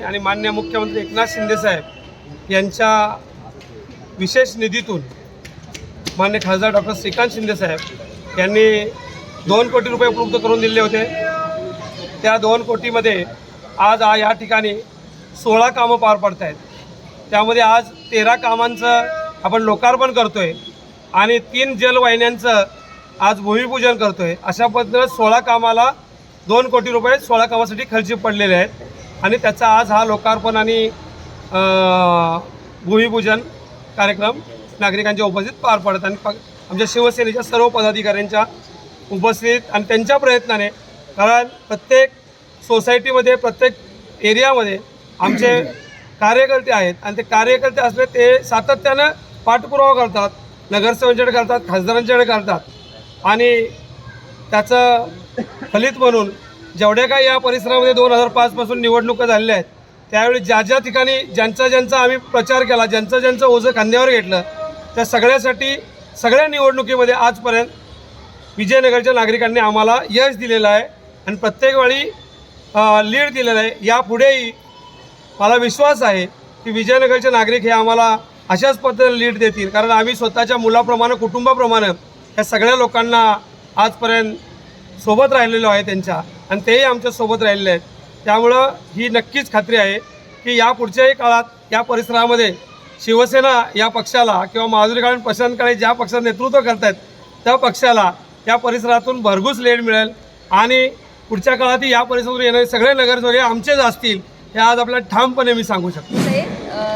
आणि माननीय मुख्यमंत्री एकनाथ शिंदे साहेब यांच्या विशेष निधीतून माननीय खासदार डॉक्टर श्रीकांत शिंदे साहेब यांनी 2 कोटी रुपये उपलब्ध करून दिले होते। त्या 2 कोटीमध्ये आज या ठिकाणी 16 कामं पार पडत आहेत। त्यामध्ये आज 13 कामांचं आपण लोकार्पण करतोय आणि 3 जलवाहिन्यांचं आज भूमिपूजन करतोय। अशा पद्धतीने 16 कामाला 2 कोटी रुपये 16 कामासाठी खर्च पडलेले आहेत आणि त्याचा आज हा लोकार्पण आणि भूमिपूजन कार्यक्रम नागरिकांच्या उपस्थित पार पडत आणि आमच्या शिवसेनेच्या सर्व पदाधिकाऱ्यांच्या उपस्थित आणि त्यांच्या प्रयत्नाने, कारण प्रत्येक सोसायटीमध्ये प्रत्येक एरियामध्ये आमचे कार्यकर्ते आहेत आणि ते कार्यकर्ते असले ते सातत्यानं पाठपुरावा करतात, नगरसेवकांच्याकडे करतात, खासदारांच्याकडे करतात आणि त्याचं फलित म्हणून जेवढ्या काही या परिसरामध्ये 2005 पासून निवडणुका झालेल्या आहेत त्यावेळी ज्या ठिकाणी ज्यांचा आम्ही प्रचार केला, ज्यांचं ओझं खांद्यावर घेतलं, त्या सगळ्यासाठी सगळ्या निवडणुकीमध्ये आजपर्यंत विजयनगरच्या नागरिकांनी आम्हाला यश दिलेलं आहे आणि प्रत्येक वेळी लीड दिलेलं आहे। यापुढेही मला विश्वास आहे की विजयनगरचे नागरिक हे आम्हाला अशाच पद्धतीने लीड देतील, कारण आम्ही स्वतःच्या मुलाप्रमाणे, कुटुंबाप्रमाणे या सगळ्या लोकांना आजपर्यंत सोबत राहिलेलो आहे त्यांच्या आणि तेही आमच्या सोबत राहिलेले आहेत। त्यामुळं ही नक्कीच खात्री आहे की या पुढच्याही काळात या परिसरामध्ये शिवसेना या पक्षाला किंवा माधुरीकाळन पसंतकडे ज्या पक्षाचं नेतृत्व करत आहेत त्या पक्षाला या परिसरातून भरघोस लीड मिळेल आणि पुढच्या काळातही या परिसरातून येणारे सगळे नगरसेवक आमचेच असतील हे आज आपल्याला ठामपणे मी सांगू शकतो।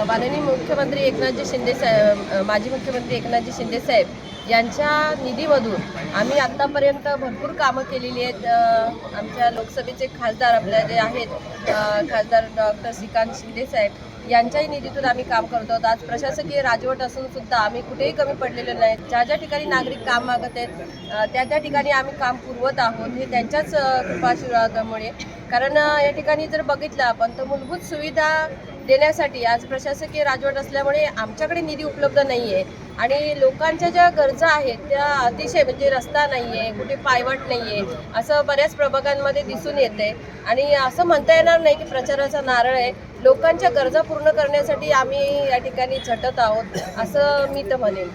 माननीय मुख्यमंत्री एकनाथजी शिंदे साहेब, माजी मुख्यमंत्री एकनाथजी शिंदे साहेब यांच्या निधीमधून आम्ही आत्तापर्यंत भरपूर कामं केलेली आहेत। आमच्या लोकसभेचे खासदार आपल्या जे आहेत खासदार डॉक्टर श्रीकांत शिंदे साहेब यांच्याही निधीतून आम्ही काम करतो आहोत। आज प्रशासकीय राजवट असून सुद्धा आम्ही कुठेही कमी पडलेलो नाही। ज्या ठिकाणी नागरिक काम मागत आहेत त्या ठिकाणी आम्ही काम पुरवत आहोत, हे त्यांच्याच कृपाशीर्वादामुळे। कारण या ठिकाणी जर बघितलं आपण तर मूलभूत सुविधा देण्यासाठी आज प्रशासकीय राजवट असल्यामुळे आमच्याकडे निधी उपलब्ध नाही आहे आणि लोकांच्या ज्या गरजा आहेत त्या अतिशय, म्हणजे रस्ता नाही आहे, कुठे पायवाट नाही आहे, असं बऱ्याच प्रभागांमध्ये दिसून येते आणि असं म्हणता येणार नाही की प्रचाराचा नारळ आहे। लोकांच्या गरजा पूर्ण करण्यासाठी आम्ही या ठिकाणी झटत आहोत असं मी तर म्हणेन।